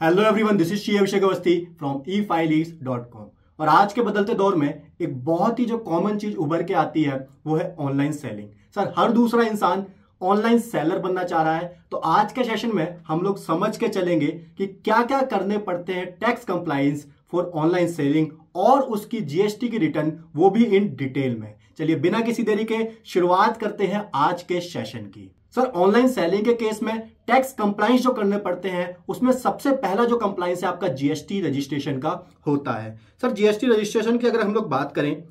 Hello everyone, this is Shri Abhishek Awasthi from efileease.com। और आज के बदलते दौर में एक बहुत ही जो कॉमन चीज उभर के आती है वो है ऑनलाइन सेलिंग। सर, हर दूसरा इंसान ऑनलाइन सेलर बनना चाह रहा है। तो आज के सेशन में हम लोग समझ के चलेंगे कि क्या क्या करने पड़ते हैं tax compliance for online selling और उसकी जीएसटी की रिटर्न, वो भी इन डिटेल में। चलिए बिना किसी देरी के शुरुआत करते हैं आज के सेशन की। सर, ऑनलाइन सेलिंग के केस में टैक्स कंप्लायंस जो करने पड़ते हैं उसमें सबसे पहला जो कंप्लायंस है आपका जीएसटी रजिस्ट्रेशन का होता है। सर, जीएसटी रजिस्ट्रेशन की अगर हम लोग बात करें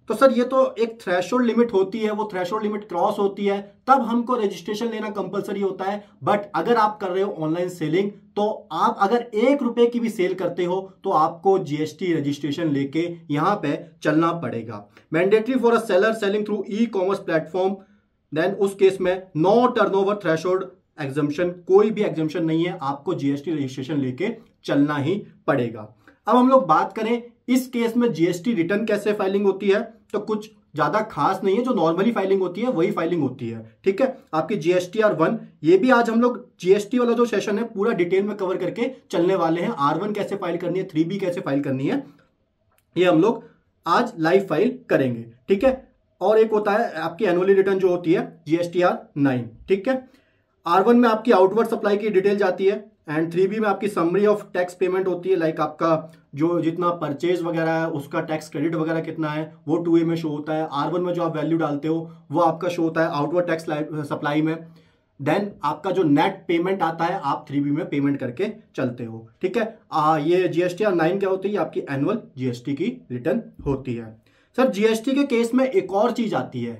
तो सर ये तो एक थ्रेशोल्ड लिमिट होती है, वो थ्रेशोल्ड लिमिट क्रॉस होती है तब हमको रजिस्ट्रेशन लेना कंपलसरी होता है। बट अगर आप कर रहे हो ऑनलाइन सेलिंग तो आप अगर ₹1 की भी सेल करते हो तो आपको जीएसटी रजिस्ट्रेशन लेके यहां पे चलना पड़ेगा। Mandatory for a seller selling through e commerce platform, then उस केस में नो टर्नओवर थ्रेशोल्ड एग्जम्पशन, कोई भी एग्जम्पशन नहीं है, आपको जीएसटी रजिस्ट्रेशन लेके चलना ही पड़ेगा। अब हम लोग बात करें इस केस में जीएसटी रिटर्न कैसे फाइलिंग होती है, तो कुछ ज्यादा खास नहीं है, जो नॉर्मली फाइलिंग होती है वही फाइलिंग होती है। ठीक है, आपकी GSTR1, ये भी आज हम लोग जीएसटी वाला जो सेशन है पूरा डिटेल में कवर करके चलने वाले हैं। R1 कैसे फाइल करनी है, 3B कैसे फाइल करनी है, ये हम लोग आज लाइव फाइल करेंगे। ठीक है, और एक होता है आपकी एनुअली रिटर्न जो होती है GSTR9। ठीक है, R1 में आपकी आउटवर्ड सप्लाई की डिटेल जाती है एंड 3B में आपकी समरी ऑफ टैक्स पेमेंट होती है। लाइक आपका जो जितना परचेज वगैरह है उसका टैक्स क्रेडिट वगैरह कितना है वो 2A में शो होता है। R1 में जो आप वैल्यू डालते हो वो आपका शो होता है आउटवर्ड टैक्स सप्लाई में। देन आपका जो नेट पेमेंट आता है आप 3B में पेमेंट करके चलते हो। ठीक है, ये GSTR9 क्या होती है, आपकी एनुअल जीएसटी की रिटर्न होती है। सर, जीएसटी के केस में एक और चीज आती है।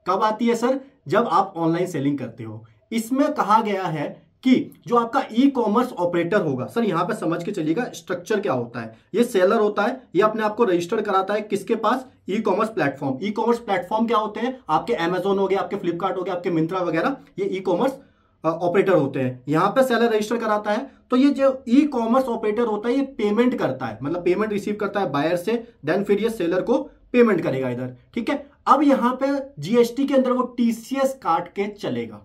कब आती है सर? जब आप ऑनलाइन सेलिंग करते हो। इसमें कहा गया है कि जो आपका ई कॉमर्स ऑपरेटर होगा, सर यहां पे समझ के चलिएगा स्ट्रक्चर क्या होता है। ये सेलर होता है, ये अपने आप को रजिस्टर कराता है किसके पास? E commerce platform. E commerce platform क्या होते हैं? आपके अमेजोन हो गया, आपके फ्लिपकार्ट हो गया, आपके मिंत्रा वगैरह, ये ई कॉमर्स ऑपरेटर होते हैं। यहां पे सेलर रजिस्टर कराता है। तो ये जो ई कॉमर्स ऑपरेटर होता है ये पेमेंट करता है, मतलब पेमेंट रिसीव करता है बायर से, देन फिर ये सेलर को पेमेंट करेगा इधर। ठीक है, अब यहां पे जीएसटी के अंदर वो टीसीएस काट के चलेगा।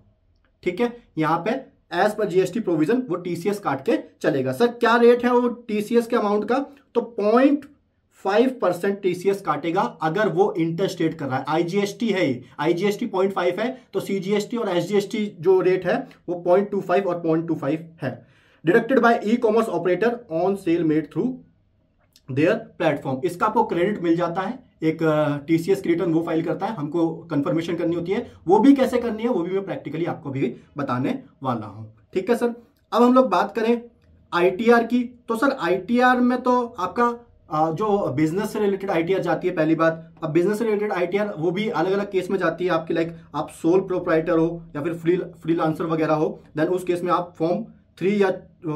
ठीक है, यहां पे एज पर जीएसटी प्रोविजन वो टीसीएस काट के चलेगा। सर क्या रेट है वो टीसीएस के अमाउंट का? तो 0.5% टीसीएस काटेगा अगर वो इंटर स्टेट कर रहा है। आईजीएसटी है, आईजीएसटी 0.5 है, तो सीजीएसटी और एसजीएसटी जो रेट है वो 0.25 और 0.25 है। Deducted by e commerce operator on sale made through their platform. इसका आपको क्रेडिट मिल जाता है, एक टीसीएस की रिटर्न वो फाइल करता है, हमको कंफर्मेशन करनी होती है। वो भी कैसे करनी है वो भी मैं प्रैक्टिकली आपको भी बताने वाला हूं। ठीक है सर, अब हम लोग बात करें आईटीआर की। तो सर आईटीआर में तो आपका जो बिजनेस से रिलेटेड आईटीआर जाती है पहली बात। अब बिजनेस से रिलेटेड आईटीआर वो भी अलग अलग केस में जाती है आपकी। लाइक आप सोल प्रोप्राइटर हो या फिर फ्रीलांसर वगैरह हो, देन उस केस में आप फॉर्म 3 या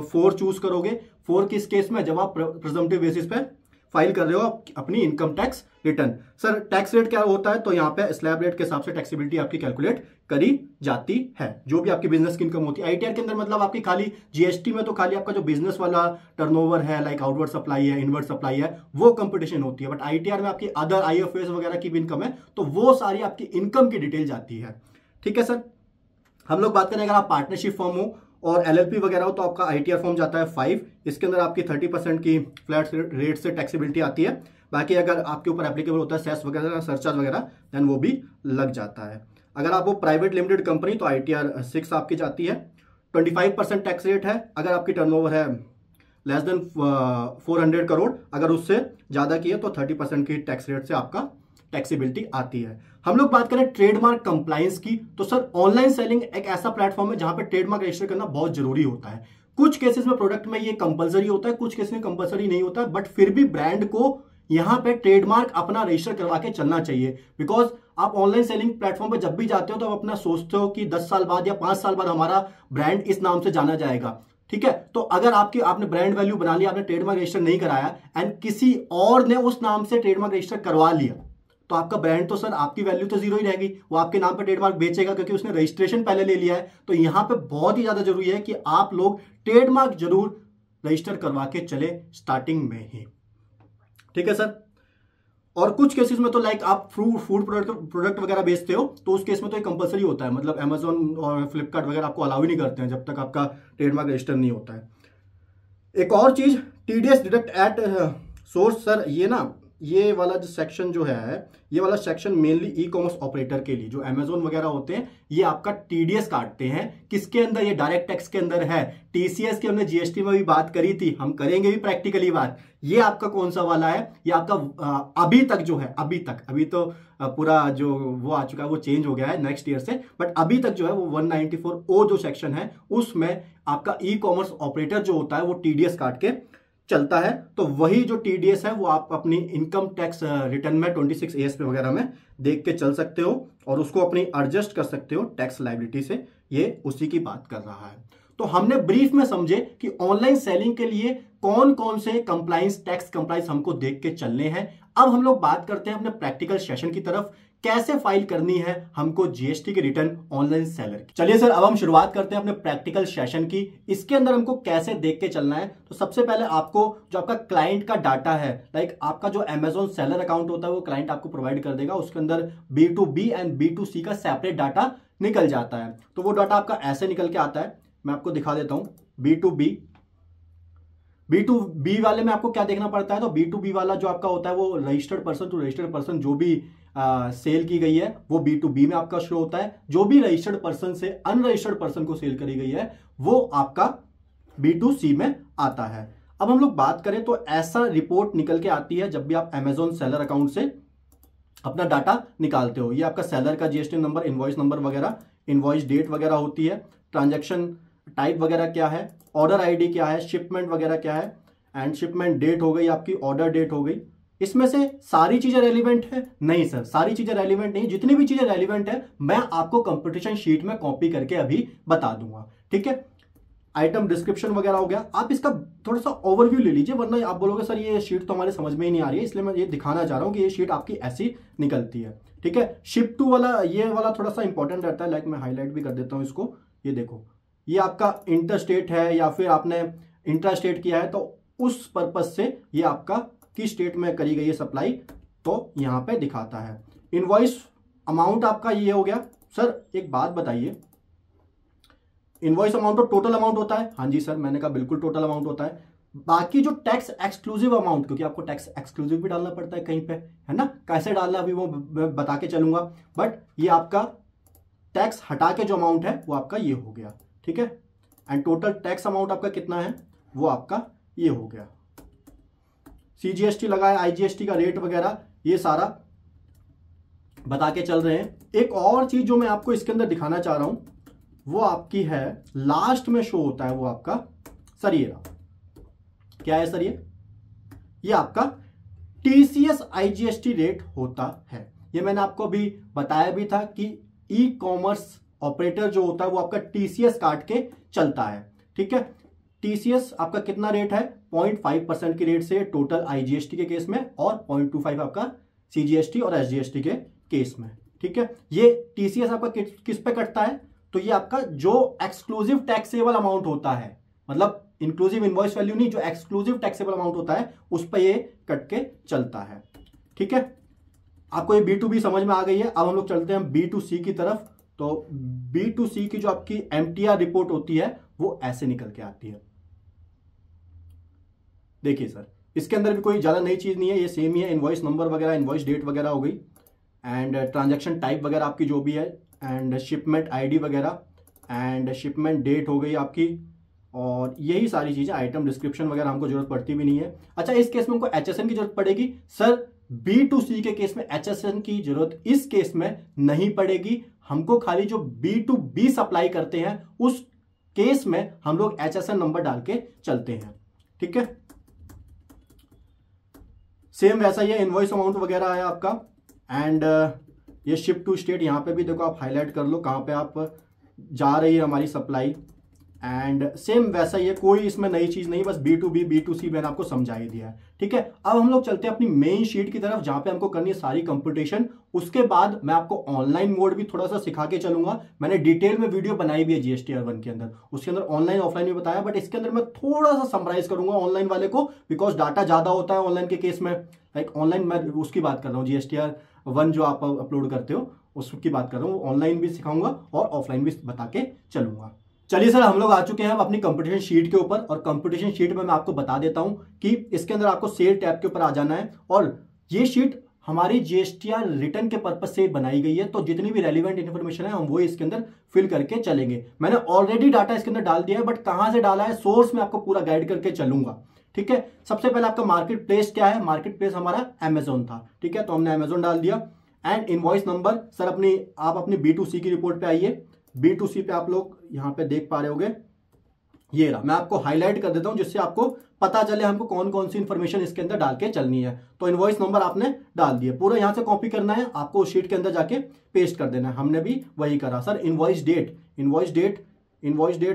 4 चूज करोगे। 4 किस केस में? जब आप प्रिजम्पटिव बेसिस पे फाइल कर रहे हो अपनी income tax return. Sir tax rate क्या होता है? तो यहाँ पे स्लैब रेट के हिसाब से टैक्सेबिलिटी आपकी कैलकुलेट करी जाती है, जो भी आपकी बिजनेस की इनकम होती है। आईटीआर के अंदर मतलब आपकी खाली जीएसटी में तो खाली आपका जो बिजनेस वाला टर्नओवर है, लाइक आउटवर्ड सप्लाई है, इनवर्ड सप्लाई है, वो कंपटीशन होती है। बट आईटीआर में आपकी अदर आईएफएस वगैरह की भी इनकम है, तो वो सारी आपकी इनकम की डिटेल जाती है। ठीक है सर, हम लोग बात करें अगर आप पार्टनरशिप फॉर्म हो और एलएलपी वगैरह हो तो आपका आईटीआर फॉर्म जाता है 5। इसके अंदर आपकी 30% की फ्लैट रेट से टैक्सेबिलिटी आती है। बाकी अगर आपके ऊपर एप्लीकेबल होता है सेस वगैरह, सरचार्ज वगैरह, देन वो भी लग जाता है। अगर आप वो प्राइवेट लिमिटेड कंपनी तो आईटीआर 6 आपकी जाती है। 25% टैक्स रेट है अगर आपकी टर्नओवर है लेस देन 400 करोड़। अगर उससे ज़्यादा की है तो 30% की टैक्स रेट से आपका टैक्सेबिलिटी आती है। हम लोग बात करें ट्रेडमार्क कंप्लायंस की, तो सर ऑनलाइन सेलिंग एक ऐसा प्लेटफॉर्म है जहां पे ट्रेडमार्क रजिस्टर करना बहुत जरूरी होता है। कुछ केसेस में प्रोडक्ट में ये कंपलसरी होता है, कुछ केसेस में कंपलसरी नहीं होता, बट फिर भी ब्रांड को यहां पे ट्रेडमार्क अपना रजिस्टर करवा के चलना चाहिए। बिकॉज आप ऑनलाइन सेलिंग प्लेटफॉर्म पे जब भी जाते हो तो आप अपना सोचते हो कि 10 साल बाद या 5 साल बाद हमारा ब्रांड इस नाम से जाना जाएगा। ठीक है, तो अगर आपने ब्रांड वैल्यू बना लिया, आपने ट्रेडमार्क रजिस्टर नहीं कराया एंड किसी और ने उस नाम से ट्रेडमार्क रजिस्टर करवा लिया, तो आपका ब्रांड तो सर आपकी वैल्यू तो जीरो ही रहेगी। वो आपके नाम पे ट्रेडमार्क बेचेगा क्योंकि उसने रजिस्ट्रेशन पहले ले लिया है। तो यहां पे बहुत ही ज्यादा जरूरी है कि आप लोग ट्रेडमार्क जरूर रजिस्टर करवा के चले स्टार्टिंग में ही। ठीक है सर, और कुछ केसेस में तो लाइक आप फूड प्रोडक्ट वगैरह बेचते हो तो उस केस में तो एक कंपलसरी होता है, मतलब अमेजोन और फ्लिपकार्ट वगैरह आपको अलाउ ही नहीं करते हैं जब तक आपका ट्रेडमार्क रजिस्टर नहीं होता है। एक और चीज, TDS deduct at source. Sir ये ना, ये वाला जो सेक्शन जो है, ये वाला सेक्शन मेनली ई कॉमर्स ऑपरेटर के लिए, जो अमेजोन वगैरह होते हैं, ये आपका टीडीएस काटते हैं। किसके अंदर? ये डायरेक्ट टैक्स के अंदर है। टीसीएस की हमने जीएसटी में भी बात करी थी, हम करेंगे भी प्रैक्टिकली बात। ये आपका कौन सा वाला है? ये आपका अभी तक जो है, अभी तो पूरा जो वो आ चुका है, वो चेंज हो गया है नेक्स्ट ईयर से, बट अभी तक जो है वो 194O जो सेक्शन है, उसमें आपका ई कॉमर्स ऑपरेटर जो होता है वो टीडीएस काट के चलता है। तो वही जो टीडीएस है वो आप अपनी इनकम टैक्स रिटर्न में 26AS पे वगैरह में देख के चल सकते हो और उसको अपनी एडजस्ट कर सकते हो टैक्स लायबिलिटी से। ये उसी की बात कर रहा है। तो हमने ब्रीफ में समझे कि ऑनलाइन सेलिंग के लिए कौन कौन से कंप्लाइंस, टैक्स कंप्लाइंस हमको देख के चलने हैं। अब हम लोग बात करते हैं अपने प्रैक्टिकल सेशन की तरफ, कैसे फाइल करनी है हमको जीएसटी की रिटर्न ऑनलाइन सेलर की। चलिए सर, अब हम शुरुआत करते हैं अपने प्रैक्टिकल सेशन की। इसके अंदर हमको कैसे देख के चलना है, तो सबसे पहले आपको जो आपका क्लाइंट का डाटा है, लाइक आपका जो अमेजोन सेलर अकाउंट होता है वो क्लाइंट आपको प्रोवाइड कर देगा। उसके अंदर B2B एंड B2C का सेपरेट डाटा निकल जाता है। तो वो डाटा आपका ऐसे निकल के आता है, मैं आपको दिखा देता हूं। B2B वाले में आपको क्या देखना पड़ता है? तो B2B वाला जो आपका होता है वो registered person to registered person जो भी सेल की गई है वो B2B में आपका शो होता है। जो भी रजिस्टर्ड पर्सन से अनरजिस्टर्ड पर्सन को सेल करी गई है वो आपका B2C में आता है। अब हम लोग बात करें तो ऐसा रिपोर्ट निकल के आती है जब भी आप अमेजोन सेलर अकाउंट से अपना डाटा निकालते हो। ये आपका सेलर का जीएसटी नंबर, इनवॉइस नंबर वगैरह, इनवॉइस डेट वगैरह होती है, ट्रांजैक्शन टाइप वगैरह क्या है, ऑर्डर आईडी क्या है, शिपमेंट वगैरह क्या है, एंड शिपमेंट डेट हो गई आपकी, ऑर्डर डेट हो गई। इसमें से सारी चीजें रेलिवेंट है? नहीं सर, सारी चीजें रेलिवेंट नहीं। जितनी भी चीजें रेलिवेंट है मैं आपको कंपटीशन शीट में कॉपी करके अभी बता दूंगा, ठीक है। आइटम डिस्क्रिप्शन वगैरह हो गया। आप इसका थोड़ा सा ओवरव्यू ले लीजिए, वरना आप बोलोगे सर ये शीट तो हमारे समझ में ही नहीं आ रही है, इसलिए मैं ये दिखाना चाह रहा हूं कि ये शीट आपकी ऐसी निकलती है, ठीक है। शिप टू वाला, ये वाला थोड़ा सा इंपॉर्टेंट रहता है, लाइक मैं हाईलाइट भी कर देता हूं इसको। ये देखो, ये आपका इंटर स्टेट है या फिर आपने इंट्रा स्टेट किया है, तो उस पर्पज से ये आपका किस स्टेट में करी गई है सप्लाई, तो यहां पे दिखाता है। इनवॉइस अमाउंट आपका ये हो गया। सर एक बात बताइए, इनवॉइस अमाउंट तो टोटल अमाउंट होता है? हाँ जी सर, मैंने कहा बिल्कुल टोटल अमाउंट होता है। बाकी जो टैक्स एक्सक्लूसिव अमाउंट, क्योंकि आपको टैक्स एक्सक्लूसिव भी डालना पड़ता है कहीं पे, है ना, कैसे डालना अभी वो मैं बता के चलूंगा, बट ये आपका टैक्स हटा के जो अमाउंट है वो आपका ये हो गया, ठीक है। एंड टोटल टैक्स अमाउंट आपका कितना है वो आपका ये हो गया। CGST लगाया, IGST का रेट वगैरह ये सारा बता के चल रहे हैं। एक और चीज जो मैं आपको इसके अंदर दिखाना चाह रहा हूं वो आपकी है, लास्ट में शो होता है वो आपका, सर ये रहा, क्या है सर ये आपका TCS IGST रेट होता है। ये मैंने आपको अभी बताया भी था कि ई कॉमर्स ऑपरेटर जो होता है वो आपका TCS काट के चलता है, ठीक है। TCS आपका कितना रेट है? 0.5% की रेट से टोटल IGST के केस में, और 0.25 आपका CGST और SGST के केस में, ठीक है। ये TCS आपका किस पे कटता है? तो ये आपका जो एक्सक्लूसिव टैक्सेबल अमाउंट होता है, मतलब इंक्लूसिव इनवॉइस वैल्यू नहीं, जो एक्सक्लूसिव टैक्सेबल अमाउंट होता है उस पर ये कट के चलता है, ठीक है। आपको ये B2B समझ में आ गई है। अब हम लोग चलते हैं B2C की तरफ। तो B2C की जो आपकी MTR रिपोर्ट होती है वो ऐसे निकल के आती है। देखिए सर, इसके अंदर भी कोई ज्यादा नई चीज नहीं है, ये सेम ही है। इनवॉइस नंबर वगैरह, इनवॉइस डेट वगैरह हो गई, एंड ट्रांजैक्शन टाइप वगैरह आपकी जो भी है, एंड शिपमेंट ID वगैरह, एंड शिपमेंट डेट हो गई आपकी, और यही सारी चीजें। आइटम डिस्क्रिप्शन वगैरह हमको जरूरत पड़ती भी नहीं है। अच्छा, इस केस में हमको HSN की जरूरत पड़ेगी? सर B2C के केस में HSN की जरूरत इस केस में नहीं पड़ेगी। हमको खाली जो B2B सप्लाई करते हैं उस केस में हम लोग HSN नंबर डाल के चलते हैं, ठीक है। सेम वैसा ही है, इनवॉइस अमाउंट वगैरह है आपका, एंड ये शिप टू स्टेट, यहां पे भी देखो आप हाईलाइट कर लो कहां पे आप जा रही है हमारी सप्लाई, एंड सेम वैसा ही है, कोई इसमें नई चीज नहीं, बस B2B B2C मैंने आपको समझा ही दिया है, ठीक है। अब हम लोग चलते हैं अपनी मेन शीट की तरफ, जहां पे हमको करनी है सारी कंप्यूटेशन। उसके बाद मैं आपको ऑनलाइन मोड भी थोड़ा सा सिखा के चलूंगा। मैंने डिटेल में वीडियो बनाई भी है GSTR 1 के अंदर, उसके अंदर ऑनलाइन ऑफलाइन भी बताया, बट इसके अंदर मैं थोड़ा सा समराइज करूंगा ऑनलाइन वाले को, बिकॉज डाटा ज्यादा होता है ऑनलाइन के केस में। लाइक ऑनलाइन मैं उसकी बात कर रहा हूँ, GSTR 1 जो आप अपलोड करते हो उसकी बात कर रहा हूँ। ऑनलाइन भी सिखाऊंगा और ऑफलाइन भी बता के चलूंगा। चलिए सर, हम लोग आ चुके हैं अब अपनी कंपटीशन शीट के ऊपर, और कंपटीशन शीट में मैं आपको बता देता हूं कि इसके अंदर आपको सेल टैब के ऊपर आ जाना है, और ये शीट हमारी जीएसटीआर रिटर्न के पर्पज से बनाई गई है, तो जितनी भी रेलिवेंट इन्फॉर्मेशन है हम वो इसके अंदर फिल करके चलेंगे। मैंने ऑलरेडी डाटा इसके अंदर डाल दिया है, बट कहां से डाला है सोर्स में आपको पूरा गाइड करके चलूंगा। ठीक है, सबसे पहले आपका मार्केट प्लेस क्या है? मार्केट प्लेस हमारा अमेजोन था। ठीक है, तो हमने अमेजोन डाल दिया। एंड इनवॉइस नंबर, सर आप अपनी B2C की रिपोर्ट पे आइए। B2C पे आप लोग यहां पे देख पा रहे होंगे, ये रहा। मैं आपको हाईलाइट कर देता हूं जिससे आपको पता चले हमको कौन कौन सी इंफॉर्मेशन इसके अंदर डाल के चलनी है। तो इनवॉइस नंबर आपने डाल दिया, पूरा यहां से कॉपी करना है, आपको शीट के अंदर जाके पेस्ट कर देना है। हमने भी वही करा। सर इनवॉइस डेट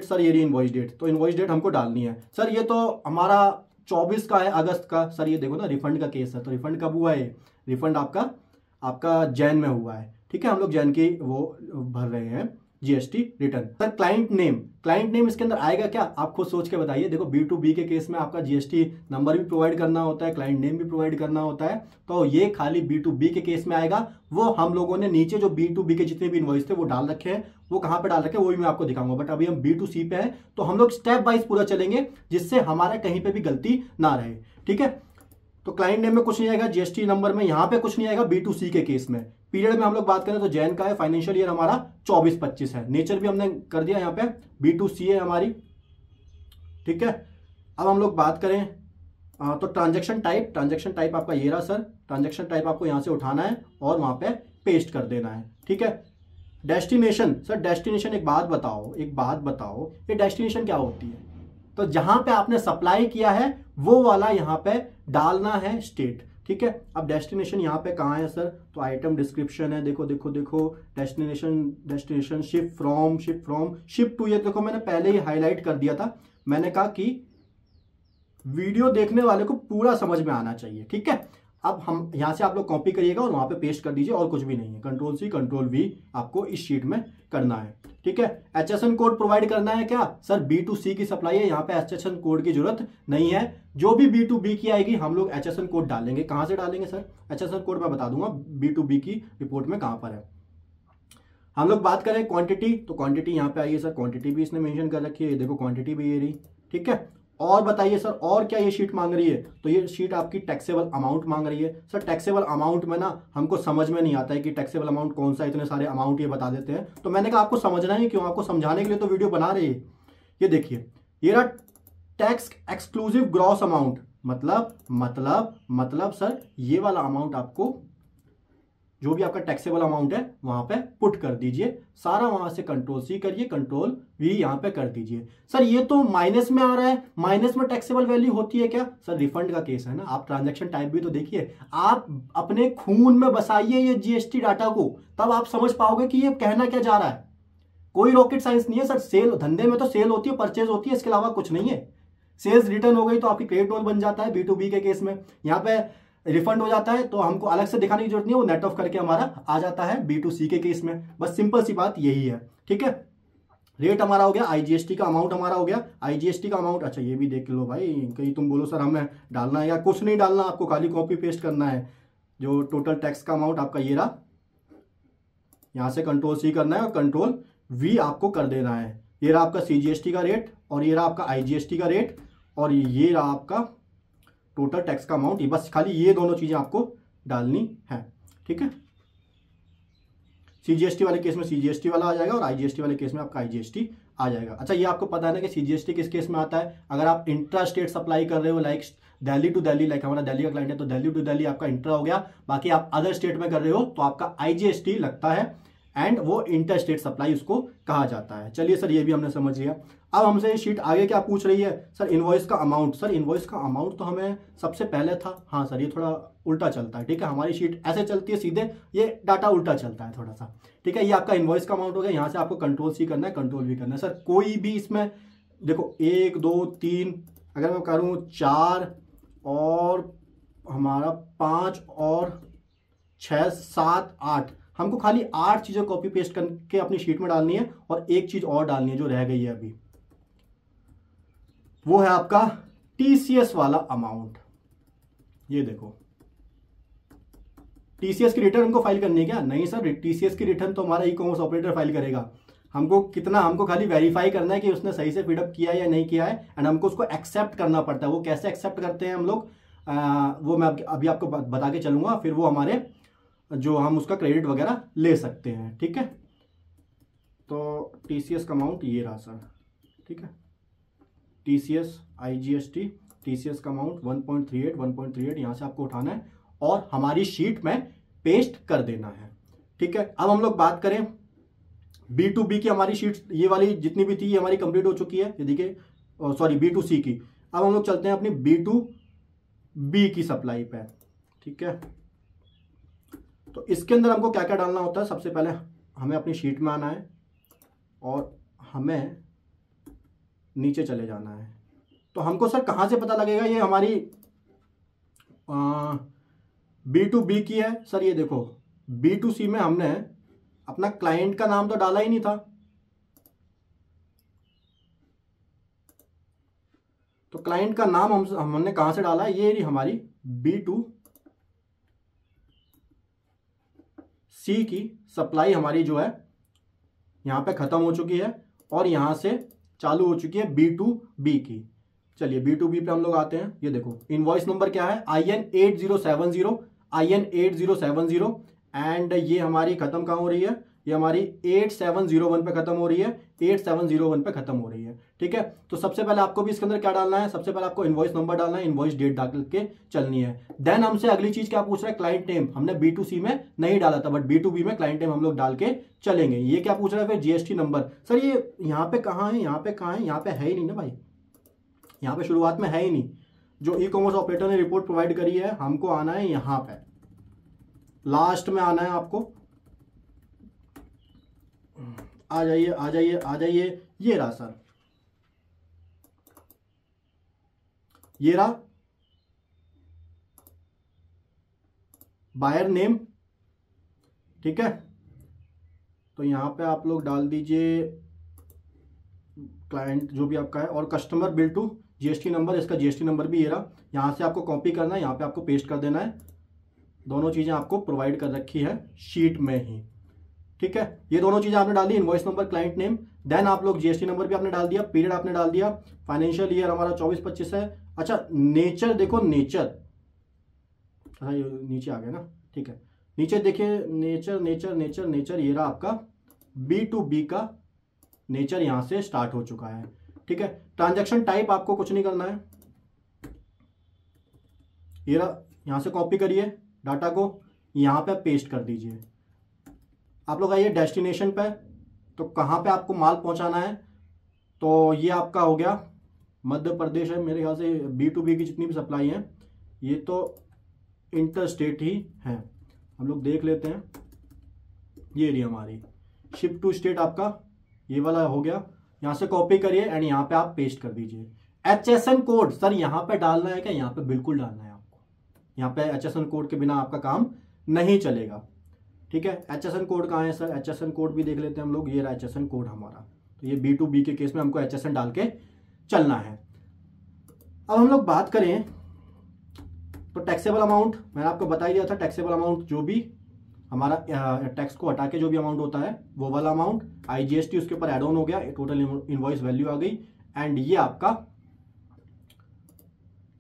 सर, ये रही इनवॉइस डेट, तो इनवॉइस डेट हमको डालनी है। सर ये तो हमारा 24 का है, अगस्त का। सर ये देखो ना, रिफंड का केस है, तो रिफंड कब हुआ है? रिफंड आपका जैन में हुआ है। ठीक है, हम लोग जैन की वो भर रहे हैं GST return. Sir client name इसके अंदर आएगा क्या? आप खुद सोच के बताइए। देखो B2B के केस में आपका जीएसटी नंबर भी प्रोवाइड करना होता है, क्लाइंट नेम भी प्रोवाइड करना होता है, तो ये खाली B2B के केस में आएगा। वो हम लोगों ने नीचे जो B2B के जितने भी इनवॉइस थे वो डाल रखे हैं, वो कहां पे डाल रखे हैं वो भी मैं आपको दिखाऊंगा। बट अभी हम B2C पे हैं, तो हम लोग स्टेप वाइज पूरा चलेंगे जिससे हमारा कहीं पे भी गलती ना रहे। ठीक है, तो क्लाइंट नेम में कुछ नहीं आएगा, जीएसटी नंबर में यहां पे कुछ नहीं आएगा। B2C के केस में पीरियड में हम लोग बात करें तो जैन का है, फाइनेंशियल ईयर हमारा 24-25 है। नेचर भी हमने कर दिया यहाँ पे, B2C है हमारी। ठीक है, अब हम लोग बात करें तो ट्रांजैक्शन टाइप आपका ये रहा सर। ट्रांजैक्शन टाइप आपको यहां से उठाना है और वहां पे पेस्ट कर देना है। ठीक है, डेस्टिनेशन, सर डेस्टिनेशन एक बात बताओ, ये डेस्टिनेशन क्या होती है? तो जहां पे आपने सप्लाई किया है वो वाला यहां पे डालना है स्टेट। ठीक है, अब डेस्टिनेशन यहाँ पे कहाँ है सर? तो आइटम डिस्क्रिप्शन है, देखो डेस्टिनेशन शिप टू। ये देखो मैंने पहले ही हाईलाइट कर दिया था, मैंने कहा कि वीडियो देखने वाले को पूरा समझ में आना चाहिए। ठीक है, अब हम यहां से आप लोग कॉपी करिएगा और वहां पे पेस्ट कर दीजिए, और कुछ भी नहीं है। Ctrl+C Ctrl+V आपको इस शीट में करना है। ठीक है, HSN कोड प्रोवाइड करना है क्या? सर B2C की सप्लाई है, यहाँ पे HSN कोड की जरूरत नहीं है। जो भी B2B की आएगी हम लोग HSN कोड डालेंगे। कहां से डालेंगे सर? HSN कोड मैं बता दूंगा B2B की रिपोर्ट में कहां पर है। हम लोग बात करें क्वांटिटी, तो क्वांटिटी यहाँ पे आइए सर, क्वांटिटी भी इसने मेंशन कर रखी है, ये देखो क्वांटिटी भी ये रही। ठीक है, और बताइए सर और क्या ये शीट मांग रही है? तो ये शीट आपकी टैक्सेबल अमाउंट मांग रही है। सर टैक्सेबल अमाउंट में ना हमको समझ में नहीं आता है कि टैक्सेबल अमाउंट कौन सा, इतने सारे अमाउंट ये बता देते हैं। तो मैंने कहा आपको समझना ही क्यों, आपको समझाने के लिए तो वीडियो बना रही है। ये देखिए, ये रहा टैक्स एक्सक्लूसिव ग्रॉस अमाउंट, मतलब सर ये वाला अमाउंट आपको जो भी आपका टैक्सेबल अमाउंट है वहां पे पुट कर दीजिए सारा। वहां से Ctrl+C करिए, Ctrl+V यहां पे कर दीजिए। सर ये तो माइनस में आ रहा है, माइनस में टैक्सेबल वैल्यू होती है क्या? सर रिफंड का केस है ना, आप ट्रांजैक्शन टाइप भी तो देखिए, आप अपने खून में बसाइए ये जीएसटी डाटा को, तब आप समझ पाओगे कि ये कहना क्या जा रहा है। कोई रॉकेट साइंस नहीं है सर। सेल धंधे में तो सेल होती है, परचेज होती है, इसके अलावा कुछ नहीं है। सेल्स रिटर्न हो गई तो आपकी क्रेडिट रोल बन जाता है B2B के केस में। यहाँ पे रिफंड हो जाता है तो हमको अलग से दिखाने की जरूरत नहीं है, वो नेट ऑफ करके हमारा आ जाता है B2C के केस में। बस सिंपल सी बात यही है। ठीक है, रेट हमारा हो गया, IGST का अमाउंट हमारा हो गया। IGST का अमाउंट, अच्छा ये भी देख लो भाई, कहीं तुम बोलो सर हमें डालना है, या कुछ नहीं डालना, आपको खाली कॉपी पेस्ट करना है। जो टोटल टैक्स का अमाउंट आपका ये रहा, यहां से Ctrl+C करना है और Ctrl+V आपको कर देना है। ये रहा आपका CGST का रेट, और ये रहा आपका IGST का रेट, और ये रहा आपका टोटल टैक्स का अमाउंट। ये बस खाली ये दोनों चीजें आपको डालनी है। ठीक है, CGST वाले केस में CGST वाला आ जाएगा और IGST वाले केस में आपका IGST आ जाएगा। अच्छा ये आपको पता है ना कि CGST किस केस में आता है? अगर आप इंट्रा स्टेट सप्लाई कर रहे हो, like Delhi to Delhi, like हमारा दिल्ली का क्लाइंट है तो दिल्ली टू दिल्ली आपका इंट्रा हो गया। बाकी आप अदर स्टेट में कर रहे हो तो आपका IGST लगता है, एंड वो इंटर स्टेट सप्लाई उसको कहा जाता है। चलिए सर ये भी हमने समझ लिया। अब हमसे ये शीट आगे क्या पूछ रही है? सर इनवॉइस का अमाउंट। सर इनवॉइस का अमाउंट तो हमें सबसे पहले था। हाँ सर ये थोड़ा उल्टा चलता है। ठीक है, हमारी शीट ऐसे चलती है सीधे, ये डाटा उल्टा चलता है थोड़ा सा। ठीक है, ये आपका इनवॉइस का अमाउंट हो गया। यहाँ से आपको Ctrl+C करना है, Ctrl+V करना है। सर कोई भी इसमें देखो 1 2 3, अगर मैं करूँ 4 और हमारा 5 और 6 7 8, हमको खाली 8 चीजें कॉपी पेस्ट करके अपनी शीट में डालनी है, और एक चीज और डालनी है जो रह गई है अभी, वो है आपका TCS वाला अमाउंट। ये देखो, TCS की रिटर्न हमको फाइल करनी है क्या? नहीं सर, TCS की रिटर्न तो हमारा ई कॉमर्स ऑपरेटर फाइल करेगा। हमको खाली वेरीफाई करना है कि उसने सही से फीडअप किया है या नहीं किया है, एंड हमको उसको एक्सेप्ट करना पड़ता है। वो कैसे एक्सेप्ट करते हैं हम लोग, वो मैं अभी आपको बता के चलूंगा, फिर वो हमारे जो हम उसका क्रेडिट वगैरह ले सकते हैं। ठीक है, तो TCS का अमाउंट ये रहा सर। ठीक है, TCS IGST TCS का अमाउंट 1.38 यहाँ से आपको उठाना है और हमारी शीट में पेस्ट कर देना है। ठीक है, अब हम लोग बात करें B2B की। हमारी शीट ये वाली जितनी भी थी ये हमारी कंप्लीट हो चुकी है, ये देखिए, सॉरी B2C की। अब हम लोग चलते हैं अपनी B2B की सप्लाई पे। ठीक है, तो इसके अंदर हमको क्या क्या डालना होता है, सबसे पहले हमें अपनी शीट में आना है और हमें नीचे चले जाना है। तो हमको सर कहाँ से पता लगेगा ये हमारी B2B की है? सर ये देखो, B2C में हमने अपना क्लाइंट का नाम तो डाला ही नहीं था, तो क्लाइंट का नाम हमने कहां से डाला है? ये रही हमारी B2C की सप्लाई हमारी जो है यहां पे खत्म हो चुकी है और यहां से चालू हो चुकी है B2B की। चलिए B2B पे हम लोग आते हैं। ये देखो इनवॉइस नंबर क्या है, IN8070 एंड ये हमारी खत्म कहां हो रही है? ये हमारी 8701 पे खत्म हो रही है, 8701 पे खत्म हो रही है। ठीक है, तो सबसे पहले आपको भी इसके अंदर क्या डालना है? सबसे पहले आपको इनवॉइस नंबर डालना है, इनवॉइस डेट डाल के चलनी है। देन हमसे अगली चीज क्या पूछ रहा है? Client name. हमने B2C में नहीं डाला था, बट B2B में क्लाइंट नेम हम लोग डाल के चलेंगे। ये क्या पूछ रहा है फिर? GST number. सर ये यहाँ पे कहाँ है, यहाँ पे कहाँ है? यहाँ पे है ही नहीं ना भाई, यहाँ पे शुरुआत में है ही नहीं। जो ई कॉमर्स ऑपरेटर ने रिपोर्ट प्रोवाइड करी है, हमको आना है यहाँ पे, लास्ट में आना है आपको। आ जाइए आ जाइए आ जाइए, ये रहा सर, ये रहा बायर नेम। ठीक है, तो यहां पे आप लोग डाल दीजिए क्लाइंट जो भी आपका है, और customer bill to GST number, इसका GST नंबर भी ये रहा। यहां से आपको कॉपी करना है, यहां पे आपको पेस्ट कर देना है। दोनों चीजें आपको प्रोवाइड कर रखी है शीट में ही। ठीक है, ये दोनों चीजें आपने डाल दी, invoice number, client name. Then आप लोग GST नंबर भी आपने डाल दिया, पीरियड आपने डाल दिया, फाइनेंशियल ईयर हमारा 24-25 है। अच्छा नेचर देखो, नेचर, अच्छा ये नीचे आ गया ना। ठीक है, नीचे देखिए नेचर नेचर नेचर नेचर, ये रहा आपका B2B का नेचर, यहां से स्टार्ट हो चुका है। ठीक है, ट्रांजैक्शन टाइप आपको कुछ नहीं करना है, ये रहा, यहां से कॉपी करिए डाटा को, यहां पे पेस्ट कर दीजिए। आप लोग आइए डेस्टिनेशन पे, तो कहां पे आपको माल पहुंचाना है? तो ये आपका हो गया मध्य प्रदेश है मेरे ख्याल से। B2B की जितनी भी सप्लाई है ये तो इंटर स्टेट ही है, हम लोग देख लेते हैं। ये रही हमारी शिप टू स्टेट, आपका ये वाला हो गया। यहां से कॉपी करिए एंड यहां पे आप पेस्ट कर दीजिए। HSN कोड सर यहां पे डालना है क्या? यहां पे बिल्कुल डालना है आपको, यहां पे HSN कोड के बिना आपका काम नहीं चलेगा। ठीक है, HSN कोड कहाँ है सर? HSN कोड भी देख लेते हैं हम लोग, ये रहा HSN कोड हमारा। तो ये B2B के केस में हमको HSN डाल के चलना है। अब हम लोग बात करें तो टैक्सेबल अमाउंट, मैंने आपको बता ही दिया था, टैक्सेबल अमाउंट जो भी हमारा टैक्स को हटा के जो भी अमाउंट होता है वो वाला अमाउंट। IGST उसके ऊपर एड ऑन हो गया, टोटल इनवॉइस वैल्यू आ गई, एंड ये आपका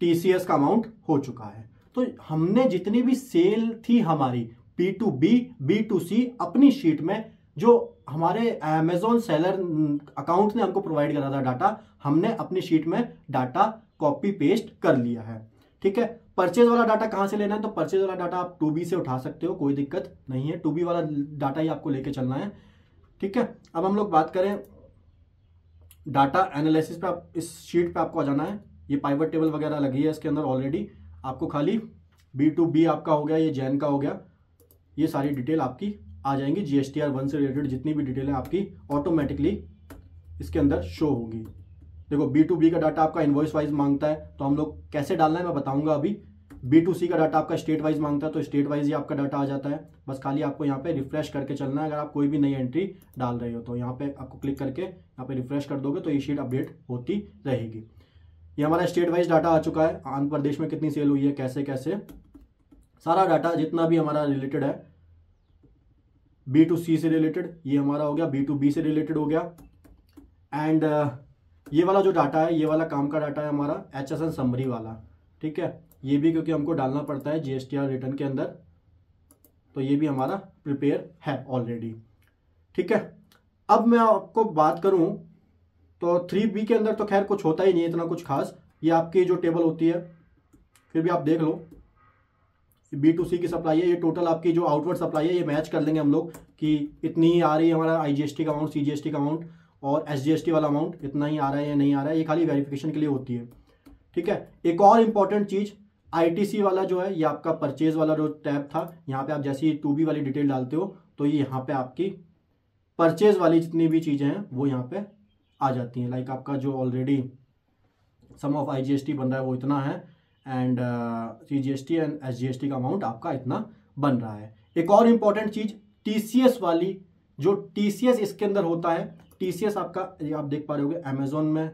TCS का अमाउंट हो चुका है। तो हमने जितनी भी सेल थी हमारी B2B B2C अपनी शीट में, जो हमारे अमेजोन सेलर अकाउंट ने हमको प्रोवाइड करा था डाटा, हमने अपनी शीट में डाटा कॉपी पेस्ट कर लिया है। ठीक है, परचेज वाला डाटा कहां से लेना है? तो परचेज वाला डाटा आप 2B से उठा सकते हो, कोई दिक्कत नहीं है, 2B वाला डाटा ही आपको लेके चलना है। ठीक है, अब हम लोग बात करें डाटा एनालिसिस पे, आप इस शीट पे आपको आ जाना है। ये पाइवट टेबल वगैरह लगी है इसके अंदर ऑलरेडी, आपको खाली B2B आपका हो गया, ये जैन का हो गया, ये सारी डिटेल आपकी आ जाएंगी। GSTR 1 से रिलेटेड जितनी भी डिटेल है आपकी ऑटोमेटिकली इसके अंदर शो होगी। देखो B2B का डाटा आपका इनवॉइस वाइज मांगता है, तो हम लोग कैसे डालना है मैं बताऊंगा अभी। B2C का डाटा आपका स्टेट वाइज मांगता है, तो स्टेट वाइज ही आपका डाटा आ जाता है। बस खाली आपको यहाँ पे रिफ्रेश करके चलना है। अगर आप कोई भी नई एंट्री डाल रहे हो तो यहाँ पे आपको क्लिक करके यहाँ पे रिफ्रेश कर दोगे तो ये शीट अपडेट होती रहेगी। ये हमारा स्टेट वाइज डाटा आ चुका है, आंध्र प्रदेश में कितनी सेल हुई है, कैसे कैसे, सारा डाटा जितना भी हमारा रिलेटेड है B2C से रिलेटेड, ये हमारा हो गया B2B से रिलेटेड हो गया। एंड ये वाला जो डाटा है, ये वाला काम का डाटा है हमारा HSN समरी वाला, ठीक है, ये भी क्योंकि हमको डालना पड़ता है GSTR रिटर्न के अंदर, तो ये भी हमारा प्रिपेयर है ऑलरेडी, ठीक है। अब मैं आपको बात करूं तो 3B के अंदर तो खैर कुछ होता ही नहीं है इतना कुछ खास, ये आपकी जो टेबल होती है, फिर भी आप देख लो B2C की सप्लाई है, ये टोटल आपकी जो आउटवर्ड सप्लाई है ये मैच कर लेंगे हम लोग कि इतनी ही आ रही है हमारा IGST का अमाउंट, CGST का अमाउंट और SGST वाला अमाउंट इतना ही आ रहा है या नहीं आ रहा है, ये खाली वेरिफिकेशन के लिए होती है, ठीक है। एक और इंपॉर्टेंट चीज ITC वाला जो है, ये आपका परचेज वाला जो टैब था, यहाँ पे आप जैसे ही 2B वाली डिटेल डालते हो तो ये यहाँ पे आपकी परचेज वाली जितनी भी चीजें हैं वो यहाँ पे आ जाती हैं। लाइक आपका जो ऑलरेडी सम ऑफ IGST बन रहा है वो इतना है एंड CGST एंड SGST का अमाउंट आपका इतना बन रहा है। एक और इंपॉर्टेंट चीज TCS वाली, जो TCS इसके अंदर होता है, TCS आपका ये आप देख पा रहे होगे अमेजोन में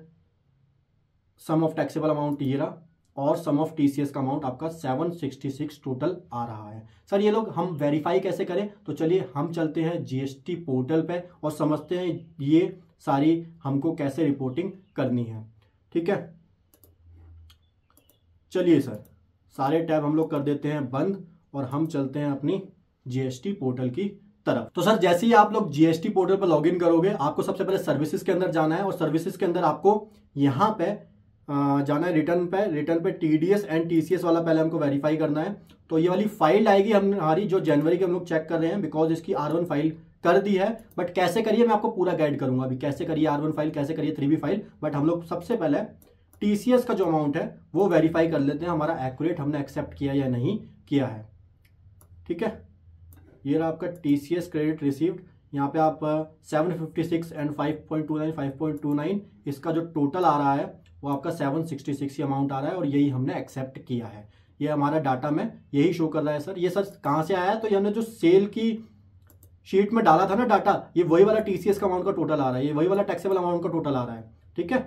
सम ऑफ टैक्सेबल अमाउंट ये रहा और सम ऑफ TCS का अमाउंट आपका 766 टोटल आ रहा है। सर ये लोग हम वेरीफाई कैसे करें, तो चलिए हम चलते हैं GST पोर्टल पे और समझते हैं ये सारी हमको कैसे रिपोर्टिंग करनी है, ठीक है। चलिए सर सारे टैब हम लोग कर देते हैं बंद और हम चलते हैं अपनी GST पोर्टल की तरफ। तो सर जैसे ही आप लोग GST पोर्टल पर लॉगिन करोगे, आपको सबसे पहले सर्विसेज के अंदर जाना है और सर्विसेज के अंदर आपको यहाँ पे जाना है रिटर्न पे TDS एंड TCS वाला पहले हमको वेरीफाई करना है। तो ये वाली फाइल आएगी हमारी जो जनवरी के हम लोग चेक कर रहे हैं, बिकॉज इसकी R1 फाइल कर दी है, बट कैसे करिए मैं आपको पूरा गाइड करूंगा अभी, कैसे करिए R1 फाइल, कैसे करिए 3B फाइल। बट हम लोग सबसे पहले TCS का जो अमाउंट है वो वेरीफाई कर लेते हैं, हमारा एक्यूरेट हमने एक्सेप्ट किया या नहीं किया है, ठीक है। ये रहा आपका TCS क्रेडिट रिसीव्ड, यहाँ पे आप 756 एंड 5.29 इसका जो टोटल आ रहा है वो आपका 766 ही अमाउंट आ रहा है और यही हमने एक्सेप्ट किया है। ये हमारा डाटा में यही शो कर रहा है। सर ये सर कहाँ से आया है, तो ये हमने जो सेल की शीट में डाला था ना डाटा, ये वही वाला TCS का अमाउंट का टोटल आ रहा है, ये वही वाला टैक्सेबल अमाउंट का टोटल आ रहा है, ठीक है।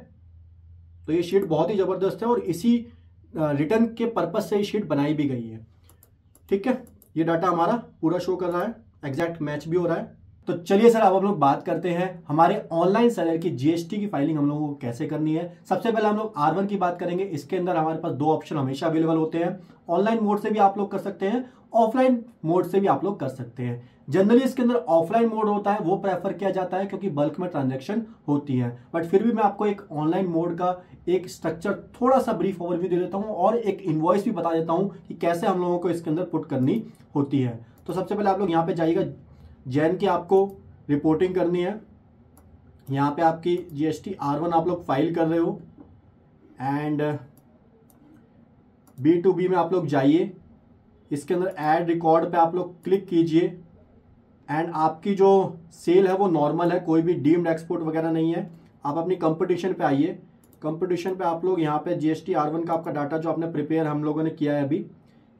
तो ये शीट बहुत ही जबरदस्त है और इसी रिटर्न के पर्पज से ये शीट बनाई भी गई है, ठीक है। ये डाटा हमारा पूरा शो कर रहा है, एग्जैक्ट मैच भी हो रहा है। तो चलिए सर अब हम लोग बात करते हैं हमारे ऑनलाइन सेलर की GST की फाइलिंग हम लोगों को कैसे करनी है। सबसे पहले हम लोग R1 की बात करेंगे। इसके अंदर हमारे पास दो ऑप्शन हमेशा अवेलेबल होते हैं, ऑनलाइन मोड से भी आप लोग कर सकते हैं, ऑफलाइन मोड से भी आप लोग कर सकते हैं। जनरली इसके अंदर ऑफलाइन मोड होता है वो प्रेफर किया जाता है क्योंकि बल्क में ट्रांजैक्शन होती है, बट फिर भी मैं आपको एक ऑनलाइन मोड का एक स्ट्रक्चर थोड़ा सा ब्रीफ ओवरव्यू दे देता हूं और एक इनवॉइस भी बता देता हूं कि कैसे हम लोगों को इसके अंदर पुट करनी होती है। तो सबसे पहले आप लोग यहाँ पे जाइएगा, जैन की आपको रिपोर्टिंग करनी है। यहाँ पे आपकी GST R1 आप लोग फाइल कर रहे हो एंड B2B में आप लोग जाइए, इसके अंदर ऐड रिकॉर्ड पे आप लोग क्लिक कीजिए एंड आपकी जो सेल है वो नॉर्मल है, कोई भी डीम्ड एक्सपोर्ट वगैरह नहीं है। आप अपनी कंपटीशन पे आइए, कंपटीशन पे आप लोग यहाँ पे GST R1 का आपका डाटा जो आपने प्रिपेयर हम लोगों ने किया है अभी,